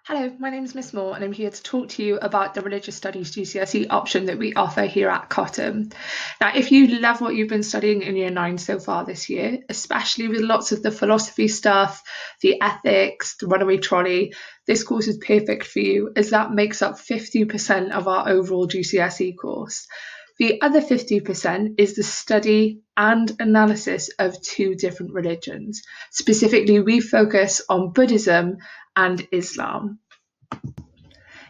Hello, my name is Miss Moore and I'm here to talk to you about the Religious Studies GCSE option that we offer here at Cotham. Now, if you love what you've been studying in Year 9 so far this year, especially with lots of the philosophy stuff, the ethics, the runaway trolley, this course is perfect for you as that makes up 50% of our overall GCSE course. The other 50% is the study and analysis of two different religions. Specifically, we focus on Buddhism and Islam.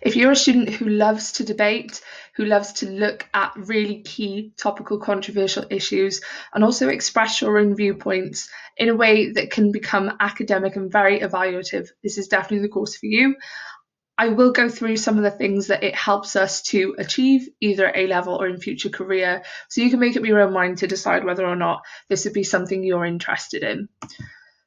If you're a student who loves to debate, who loves to look at really key topical controversial issues and also express your own viewpoints in a way that can become academic and very evaluative, this is definitely the course for you. I will go through some of the things that it helps us to achieve, either at A-level or in future career, so you can make up your own mind to decide whether or not this would be something you're interested in.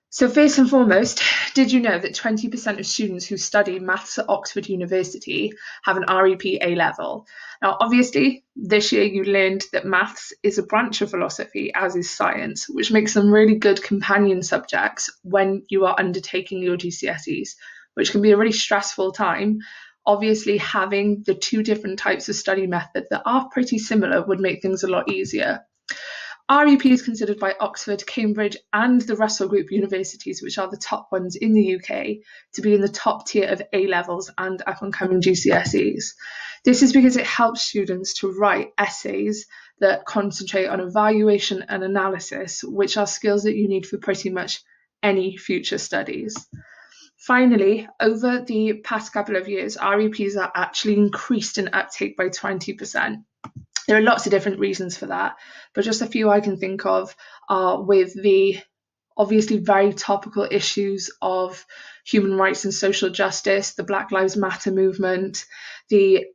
So first and foremost, did you know that 20% of students who study maths at Oxford University have an REP A-level? Now, obviously, this year you learned that maths is a branch of philosophy, as is science, which makes them really good companion subjects when you are undertaking your GCSEs, which can be a really stressful time. Obviously, having the two different types of study method that are pretty similar would make things a lot easier. REP is considered by Oxford, Cambridge and the Russell Group universities, which are the top ones in the UK, to be in the top tier of A-levels and up-and-coming GCSEs. This is because it helps students to write essays that concentrate on evaluation and analysis, which are skills that you need for pretty much any future studies. Finally, over the past couple of years, REPs are actually increased in uptake by 20%. There are lots of different reasons for that, but just a few I can think of are with the obviously very topical issues of human rights and social justice, the Black Lives Matter movement, the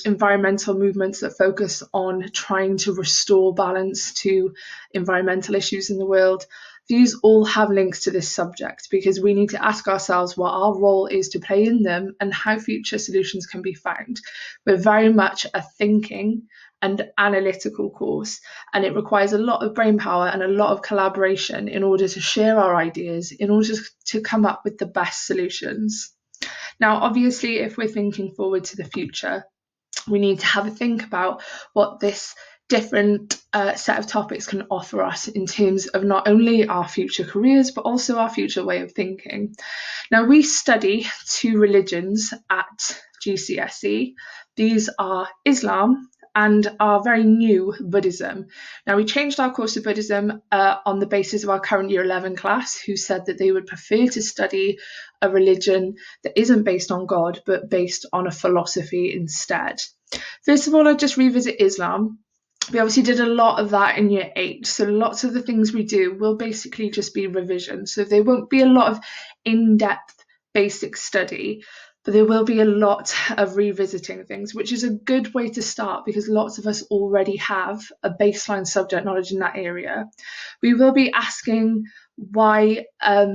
environmental movements that focus on trying to restore balance to environmental issues in the world. These all have links to this subject because we need to ask ourselves what our role is to play in them and how future solutions can be found. We're very much a thinking and analytical course, and it requires a lot of brainpower and a lot of collaboration in order to share our ideas, in order to come up with the best solutions. Now, obviously, if we're thinking forward to the future, we need to have a think about what this different set of topics can offer us in terms of not only our future careers, but also our future way of thinking. Now, we study two religions at GCSE. These are Islam and our very new Buddhism. Now, we changed our course to Buddhism on the basis of our current Year 11 class, who said that they would prefer to study a religion that isn't based on God, but based on a philosophy instead. First of all, I'll just revisit Islam. We obviously did a lot of that in Year 8, so lots of the things we do will basically just be revision. So there won't be a lot of in-depth basic study, but there will be a lot of revisiting things, which is a good way to start because lots of us already have a baseline subject knowledge in that area. We will be asking why are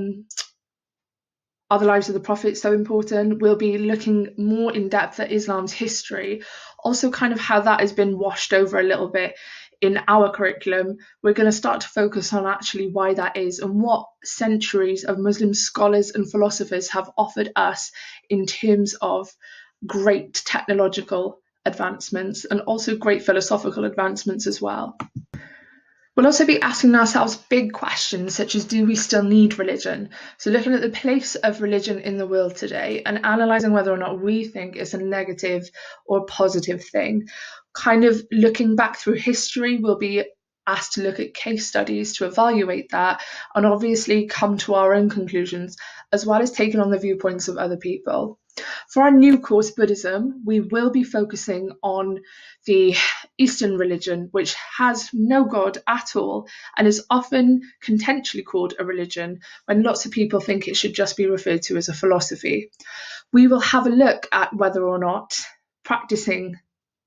the lives of the Prophet so important? We'll be looking more in depth at Islam's history, also kind of how that has been washed over a little bit in our curriculum. We're going to start to focus on actually why that is and what centuries of Muslim scholars and philosophers have offered us in terms of great technological advancements and also great philosophical advancements as well. We'll also be asking ourselves big questions such as, do we still need religion? So looking at the place of religion in the world today and analysing whether or not we think it's a negative or positive thing. Kind of looking back through history, we'll be asked to look at case studies to evaluate that and obviously come to our own conclusions, as well as taking on the viewpoints of other people. For our new course, Buddhism, we will be focusing on the Eastern religion, which has no God at all and is often contentiously called a religion when lots of people think it should just be referred to as a philosophy. We will have a look at whether or not practicing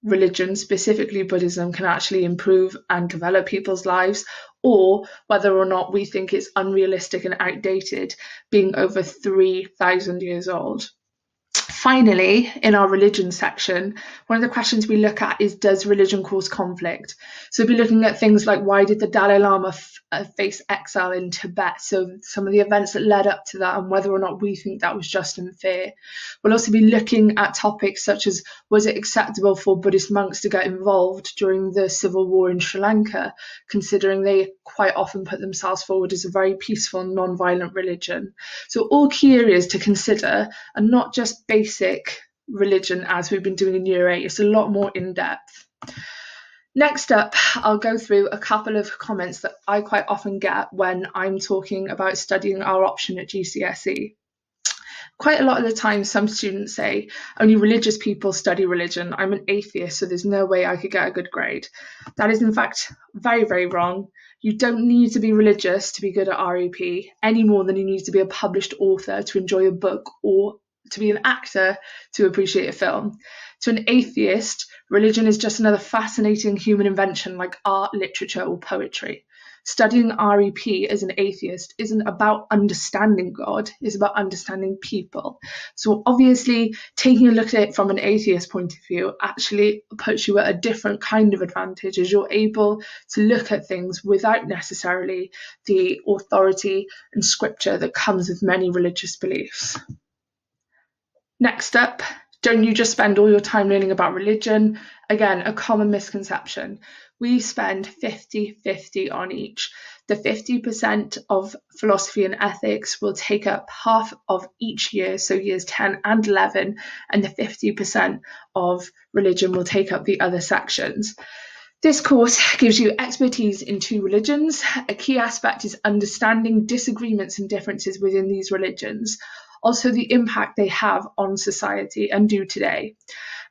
religion, specifically Buddhism, can actually improve and develop people's lives, or whether or not we think it's unrealistic and outdated, being over 3,000 years old. Finally, in our religion section, one of the questions we look at is, does religion cause conflict? So we'll be looking at things like, why did the Dalai Lama face exile in Tibet? So some of the events that led up to that and whether or not we think that was just and fair. We'll also be looking at topics such as, was it acceptable for Buddhist monks to get involved during the civil war in Sri Lanka, considering they quite often put themselves forward as a very peaceful, non-violent religion? So all key areas to consider, and not just basic religion as we've been doing in Year 8. It's a lot more in-depth. Next up, I'll go through a couple of comments that I quite often get when I'm talking about studying our option at GCSE. Quite a lot of the time, some students say, only religious people study religion. I'm an atheist, so there's no way I could get a good grade. That is, in fact, very, very wrong. You don't need to be religious to be good at REP, any more than you need to be a published author to enjoy a book or to be an actor to appreciate a film. To an atheist, religion is just another fascinating human invention like art, literature, or poetry. Studying REP as an atheist isn't about understanding God, it's about understanding people. So obviously, taking a look at it from an atheist point of view actually puts you at a different kind of advantage, as you're able to look at things without necessarily the authority and scripture that comes with many religious beliefs. Next up, don't you just spend all your time learning about religion? Again, a common misconception. We spend 50-50 on each. The 50% of philosophy and ethics will take up half of each year, so years 10 and 11, and the 50% of religion will take up the other sections. This course gives you expertise in 2 religions. A key aspect is understanding disagreements and differences within these religions. Also the impact they have on society and do today.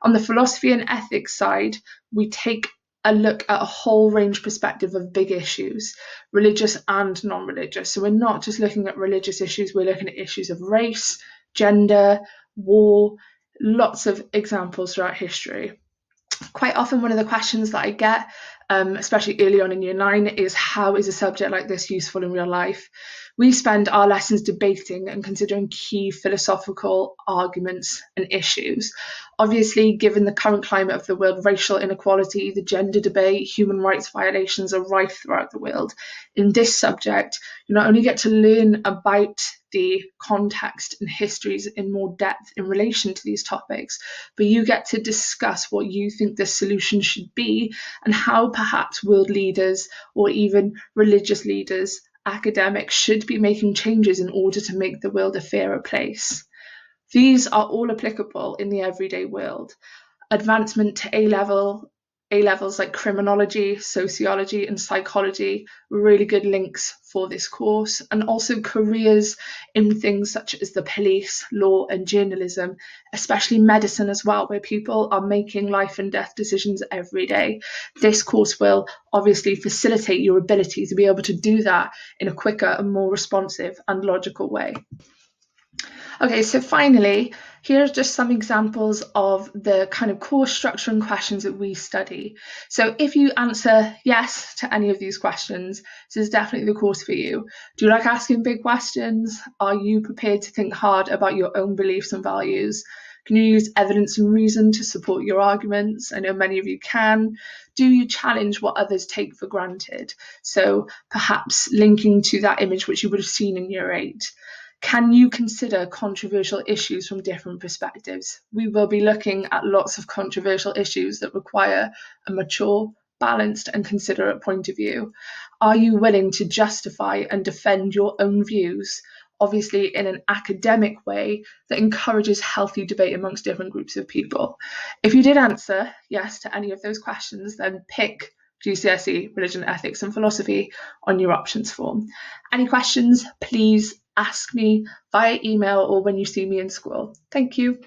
On the philosophy and ethics side, we take a look at a whole range perspective of big issues, religious and non-religious. So we're not just looking at religious issues, we're looking at issues of race, gender, war, lots of examples throughout history. Quite often one of the questions that I get, especially early on in Year 9, is how is a subject like this useful in real life? We spend our lessons debating and considering key philosophical arguments and issues. Obviously, given the current climate of the world, racial inequality, the gender debate, human rights violations are rife throughout the world. In this subject, you not only get to learn about the context and histories in more depth in relation to these topics, but you get to discuss what you think the solution should be and how perhaps world leaders or even religious leaders, academics, should be making changes in order to make the world a fairer place. These are all applicable in the everyday world. Advancement to A-levels like criminology, sociology, and psychology were really good links for this course, and also careers in things such as the police, law, and journalism, especially medicine as well, where people are making life and death decisions every day. This course will obviously facilitate your ability to be able to do that in a quicker and more responsive and logical way. Okay, so finally, here are just some examples of the kind of course structure and questions that we study. So if you answer yes to any of these questions, this is definitely the course for you. Do you like asking big questions? Are you prepared to think hard about your own beliefs and values? Can you use evidence and reason to support your arguments? I know many of you can. Do you challenge what others take for granted? So perhaps linking to that image which you would have seen in Year 8. Can you consider controversial issues from different perspectives? We will be looking at lots of controversial issues that require a mature, balanced, and considerate point of view. Are you willing to justify and defend your own views, obviously in an academic way that encourages healthy debate amongst different groups of people? If you did answer yes to any of those questions, then pick GCSE, Religion, Ethics and Philosophy on your options form. Any questions, please ask me via email or when you see me in school. Thank you.